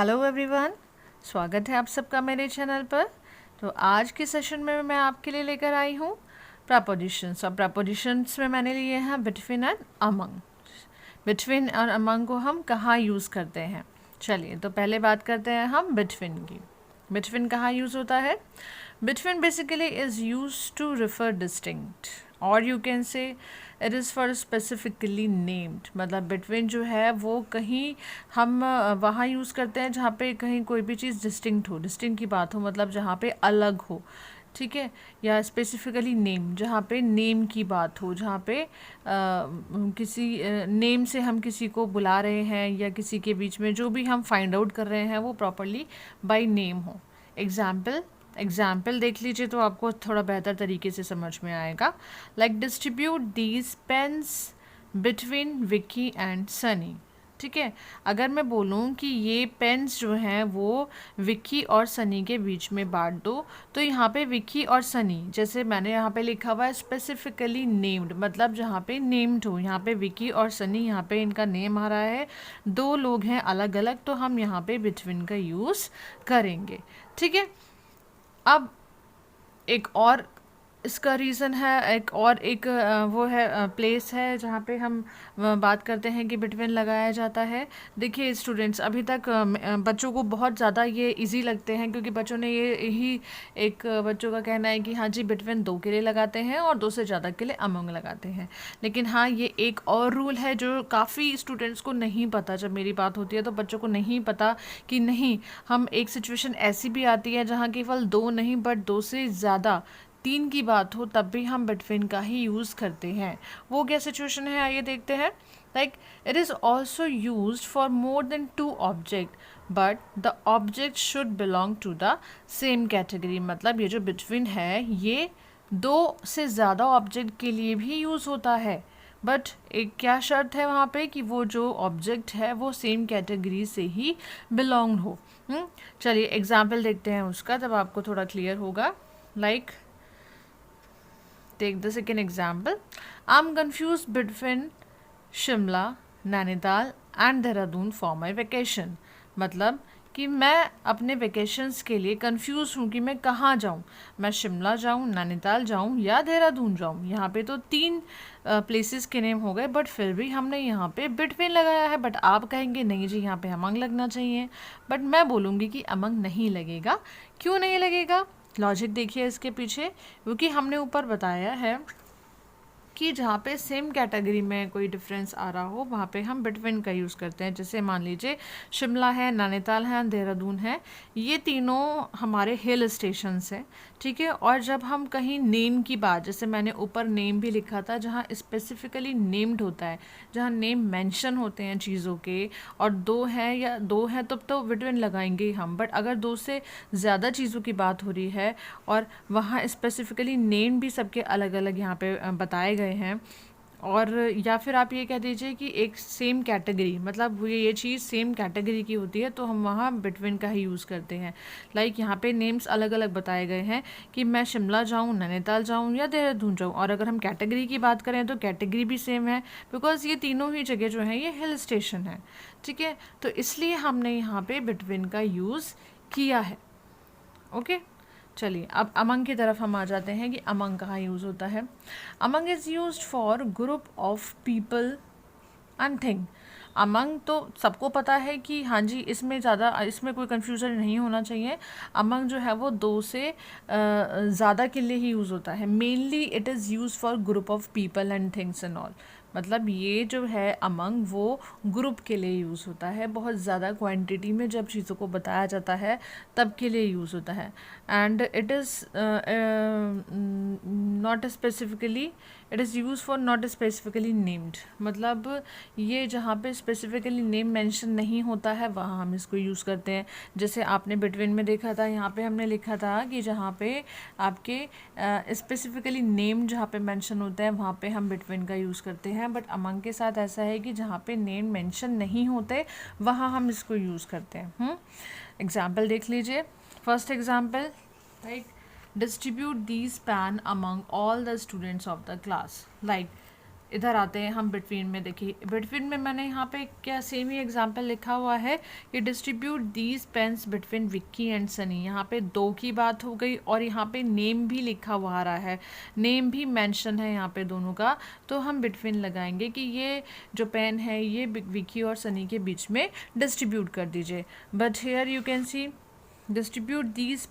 Hello everyone, स्वागत है आप सबका मेरे चैनल पर। तो आज के सेशन में मैं आपके लिए लेकर आई हूँ प्रपोजिशंस। और प्रपोजिशंस में मैंने लिए हैं बिटवीन एंड अमंग। बिटवीन और अमंग को हम कहाँ यूज़ करते हैं, चलिए तो पहले बात करते हैं हम बिटवीन की। बिटवीन कहाँ यूज़ होता है? Between basically is use to refer distinct, और you can say it is for specifically named. मतलब बिटवीन जो है वो कहीं हम वहाँ यूज़ करते हैं जहाँ पे कहीं कोई भी चीज़ डिस्टिंक्ट हो, डिस्टिंक्ट की बात हो, मतलब जहाँ पे अलग हो, ठीक है। या स्पेसिफिकली नेम, जहाँ पे नेम की बात हो, जहाँ पे किसी नेम से हम किसी को बुला रहे हैं या किसी के बीच में जो भी हम फाइंड आउट कर रहे हैं वो प्रॉपरली बाय नेम हो। एग्जाम्पल देख लीजिए तो आपको थोड़ा बेहतर तरीके से समझ में आएगा। Like distribute these pens between Vicky and Sunny. ठीक है, अगर मैं बोलूँ कि ये पेन्स जो हैं वो विक्की और सनी के बीच में बांट दो, तो यहाँ पे विक्की और सनी, जैसे मैंने यहाँ पे लिखा हुआ है स्पेसिफिकली नेम्ड, मतलब जहाँ पे नेम्ड हो, यहाँ पे विक्की और सनी, यहाँ पे इनका नेम आ रहा है, दो लोग हैं अलग अलग, तो हम यहाँ पे बिटवीन का यूज़ करेंगे। ठीक है, अब एक और इसका रीज़न है, एक वो है प्लेस है जहाँ पे हम बात करते हैं कि बिटवीन लगाया जाता है। देखिए स्टूडेंट्स, अभी तक बच्चों को बहुत ज़्यादा ये इजी लगते हैं, क्योंकि बच्चों ने ये यही एक बच्चों का कहना है कि हाँ जी बिटवीन दो के लिए लगाते हैं और दो से ज़्यादा के लिए अमंग लगाते हैं। लेकिन हाँ, ये एक और रूल है जो काफ़ी स्टूडेंट्स को नहीं पता। जब मेरी बात होती है तो बच्चों को नहीं पता कि नहीं, हम एक सिचुएशन ऐसी भी आती है जहाँ केवल दो नहीं बट दो से ज़्यादा, तीन की बात हो, तब भी हम बिटवीन का ही यूज़ करते हैं। वो क्या सिचुएशन है, आइए देखते हैं। Like it is also use for more than two object but the object should belong to the same category. मतलब ये जो बिटवीन है ये दो से ज़्यादा ऑब्जेक्ट के लिए भी यूज़ होता है, बट एक क्या शर्त है वहाँ पे कि वो जो ऑब्जेक्ट है वो सेम कैटेगरी से ही बिलोंग हो। चलिए एग्जाम्पल देखते हैं उसका, तब आपको थोड़ा क्लियर होगा। Like take the second example. I'm confused between Shimla, Nainital and Dehradun for my vacation. मतलब कि मैं अपने वेकेशंस के लिए कंफ्यूज हूँ कि मैं कहाँ जाऊँ, मैं शिमला जाऊँ, नैनीताल जाऊँ या देहरादून जाऊँ। यहाँ पे तो तीन प्लेसेस के नेम हो गए, बट फिर भी हमने यहाँ पे बिटवीन लगाया है। बट आप कहेंगे नहीं जी यहाँ पे अमंग लगना चाहिए, बट मैं बोलूँगी कि अमंग नहीं लगेगा। क्यों नहीं लगेगा? लॉजिक देखिए इसके पीछे, क्योंकि हमने ऊपर बताया है कि जहाँ पे सेम कैटेगरी में कोई डिफरेंस आ रहा हो वहाँ पे हम बिटवीन का यूज़ करते हैं। जैसे मान लीजिए शिमला है, नैनीताल है, देहरादून है, ये तीनों हमारे हिल स्टेशंस हैं, ठीक है। और जब हम कहीं नेम की बात, जैसे मैंने ऊपर नेम भी लिखा था, जहाँ स्पेसिफिकली नेम्ड होता है, जहाँ नेम मेंशन होते हैं चीज़ों के, और दो हैं तब तो बिटवीन लगाएंगे ही हम। बट अगर दो से ज़्यादा चीज़ों की बात हो रही है और वहाँ स्पेसिफिकली नेम भी सबके अलग अलग यहाँ पे बताए गए हैं, और या फिर आप ये कह दीजिए कि एक सेम कैटेगरी, मतलब ये चीज़ सेम कैटेगरी की होती है, तो हम वहाँ बिटवीन का ही यूज़ करते हैं। लाइक यहाँ पे नेम्स अलग अलग बताए गए हैं कि मैं शिमला जाऊँ, नैनीताल जाऊँ या देहरादून जाऊँ, और अगर हम कैटेगरी की बात करें तो कैटेगरी भी सेम है, बिकॉज ये तीनों ही जगह जो है ये हिल स्टेशन है, ठीक है। तो इसलिए हमने यहाँ पे बिटवीन का यूज़ किया है। ओके, चलिए अब अमंग की तरफ हम आ जाते हैं कि अमंग कहाँ यूज़ होता है। Among is used for group of people and thing. Among तो सबको पता है कि हाँ जी, इसमें कोई कन्फ्यूज़न नहीं होना चाहिए। अमंग जो है वो दो से ज़्यादा के लिए ही यूज़ होता है। Mainly it is use for group of people and things and all. मतलब ये जो है अमंग वो ग्रुप के लिए यूज़ होता है, बहुत ज़्यादा क्वांटिटी में जब चीज़ों को बताया जाता है तब के लिए यूज़ होता है। And it is not specifically, it is use for not specifically named. मतलब ये जहाँ पे स्पेसिफिकली नेम मेंशन नहीं होता है वहाँ हम इसको यूज़ करते हैं। जैसे आपने बिटवीन में देखा था, यहाँ पे हमने लिखा था कि जहाँ पे आपके स्पेसिफिकली नेम जहाँ पे मेंशन होता है वहाँ पे हम बिटवीन का यूज़ करते हैं। बट अमंग के साथ ऐसा है कि जहाँ पे नेम मेंशन नहीं होते वहाँ हम इसको यूज़ करते हैं। एग्जाम्पल देख लीजिए। First example, like distribute these pan among all the students of the class. Like इधर आते हैं हम बिटवीन में। देखिए बिटवीन में मैंने यहाँ पे क्या सेम ही एग्जांपल लिखा हुआ है कि distribute these pens between Vicky and Sunny. यहाँ पे 2 की बात हो गई और यहाँ पे नेम भी लिखा हुआ आ रहा है, नेम भी मेंशन है यहाँ पे दोनों का, तो हम बिटवीन लगाएंगे कि ये जो पेन है ये विक्की और सनी के बीच में डिस्ट्रीब्यूट कर दीजिए। But here you can see distribute these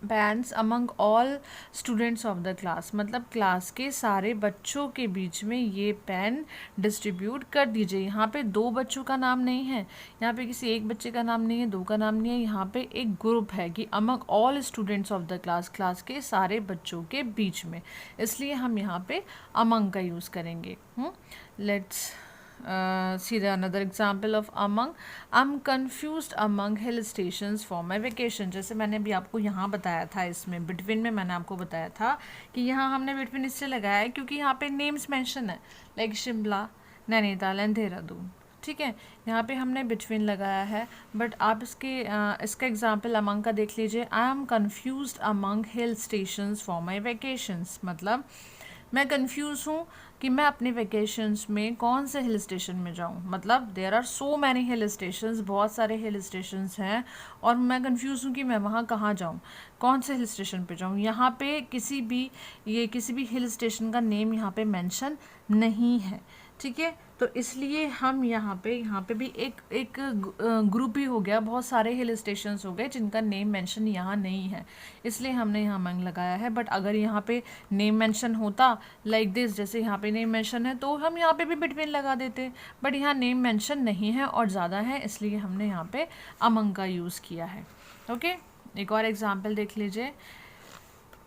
pens among all students of the class, मतलब क्लास के सारे बच्चों के बीच में ये पेन डिस्ट्रीब्यूट कर दीजिए। यहाँ पे 2 बच्चों का नाम नहीं है, यहाँ पे किसी एक बच्चे का नाम नहीं है, 2 का नाम नहीं है, यहाँ पे एक ग्रुप है कि among all students of the class, class के सारे बच्चों के बीच में, इसलिए हम यहाँ पे अमंग का यूज़ करेंगे। Let's see the another example of among. I'm confused among hill stations for my vacation. जैसे मैंने भी आपको यहाँ बताया था, इसमें बिटवीन में मैंने आपको बताया था कि यहाँ हमने बिटवीन इससे लगाया है क्योंकि यहाँ पे नेम्स मेंशन है, लाइक शिमला, नैनीताल एंड देहरादून। ठीक है, यहाँ पे हमने बिटवीन लगाया है। बट आप इसका एग्जाम्पल अमंग का देख लीजिए। I am confuse among hill stations for my vacations, मतलब मैं कंफ्यूज हूँ कि मैं अपने वेकेशंस में कौन से हिल स्टेशन में जाऊँ। मतलब there are so many hill stations, बहुत सारे हिल स्टेशंस हैं और मैं कंफ्यूज हूँ कि मैं वहाँ कहाँ जाऊँ, कौन से हिल स्टेशन पे जाऊँ। यहाँ पे किसी भी हिल स्टेशन का नेम यहाँ पे मेंशन नहीं है। ठीक है, तो इसलिए हम यहाँ पे भी एक ग्रुप ही हो गया, बहुत सारे हिल स्टेशंस हो गए जिनका नेम मेंशन यहाँ नहीं है, इसलिए हमने यहाँ अमंग लगाया है। बट अगर यहाँ पे नेम मेंशन होता लाइक दिस, जैसे यहाँ पे नेम मेंशन है तो हम यहाँ पे भी बिटवीन लगा देते, बट यहाँ नेम मेंशन नहीं है और ज़्यादा है, इसलिए हमने यहाँ पे अमंग का यूज़ किया है। ओके, एक और एग्जाम्पल देख लीजिए।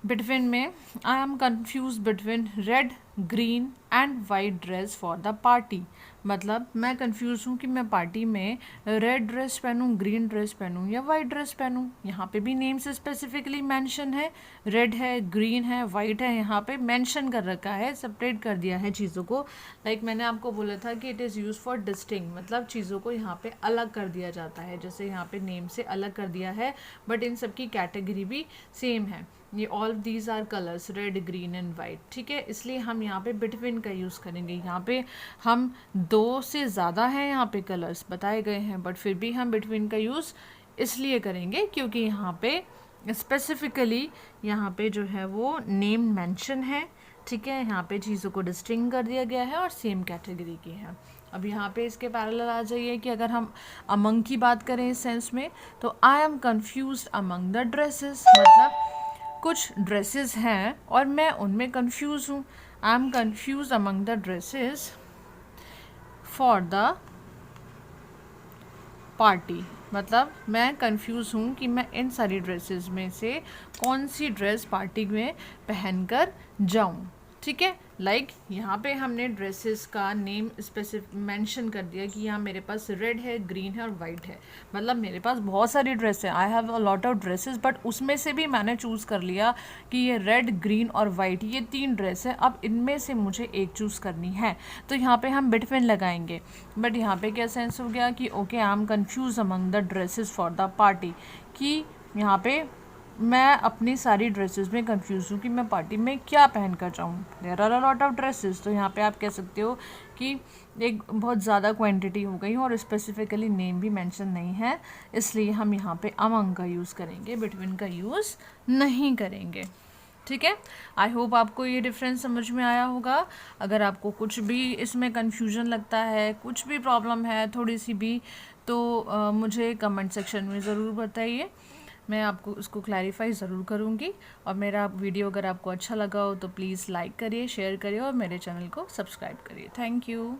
बिटवीन में I am confuse between red, green and white dress for the party, मतलब मैं कंफ्यूज हूँ कि मैं पार्टी में रेड ड्रेस पहनूँ, ग्रीन ड्रेस पहनूँ या वाइट ड्रेस पहनूँ। यहाँ पे भी नेम्स स्पेसिफिकली मेंशन है, रेड है, ग्रीन है, वाइट है, यहाँ पे मेंशन कर रखा है, सेपरेट कर दिया है चीज़ों को। लाइक मैंने आपको बोला था कि it is use for distinguish, मतलब चीज़ों को यहाँ पे अलग कर दिया जाता है, जैसे यहाँ पे नेम से अलग कर दिया है, बट इन सब की कैटेगरी भी सेम है। ये all these are colours, red, green and white. ठीक है, इसलिए हम यहाँ पे बिटवीन का यूज़ करेंगे। यहाँ पे हम 2 से ज़्यादा हैं यहाँ पे कलर्स बताए गए हैं, बट फिर भी हम बिटवीन का यूज़ इसलिए करेंगे क्योंकि यहाँ पे स्पेसिफिकली यहाँ पे जो है वो नेम मेंशन है। ठीक है, यहाँ पे चीज़ों को डिस्टिंग कर दिया गया है और सेम कैटेगरी की है। अब यहाँ पे इसके पैरेलल आ जाइए कि अगर हम अमंग की बात करें इस सेंस में, तो I am confused among the dresses, मतलब कुछ ड्रेसेस हैं और मैं उनमें कंफ्यूज हूँ। I am confuse among the dresses for the party, मतलब मैं कंफ्यूज हूँ कि मैं इन सारी ड्रेसेस में से कौन सी ड्रेस पार्टी में पहनकर जाऊँ। ठीक है, लाइक यहाँ पे हमने ड्रेसेस का नेम स्पेसिफिक मेंशन कर दिया कि यहाँ मेरे पास रेड है, ग्रीन है और वाइट है, मतलब मेरे पास बहुत सारी ड्रेस है, I have a lot of dresses, but उसमें से भी मैंने चूज़ कर लिया कि ये रेड, ग्रीन और वाइट, ये 3 ड्रेस है, अब इनमें से मुझे एक चूज़ करनी है, तो यहाँ पे हम बिटवीन लगाएंगे। बट यहाँ पे क्या सेंस हो गया कि okay I am confuse among the dresses for the party, कि यहाँ पे मैं अपनी सारी ड्रेसेस में कंफ्यूज हूँ कि मैं पार्टी में क्या पहन कर जाऊँ। There are a lot of dresses, तो यहाँ पे आप कह सकते हो कि एक बहुत ज़्यादा क्वांटिटी हो गई और स्पेसिफिकली नेम भी मेंशन नहीं है, इसलिए हम यहाँ पे अमंग का यूज़ करेंगे, बिटवीन का यूज़ नहीं करेंगे। ठीक है, आई होप आपको ये डिफरेंस समझ में आया होगा। अगर आपको कुछ भी इसमें कन्फ्यूजन लगता है, कुछ भी प्रॉब्लम है थोड़ी सी भी, तो मुझे कमेंट सेक्शन में ज़रूर बताइए, मैं आपको उसको क्लैरिफाई ज़रूर करूँगी। और मेरा वीडियो अगर आपको अच्छा लगा हो तो प्लीज़ लाइक करिए, शेयर करिए और मेरे चैनल को सब्सक्राइब करिए। Thank you.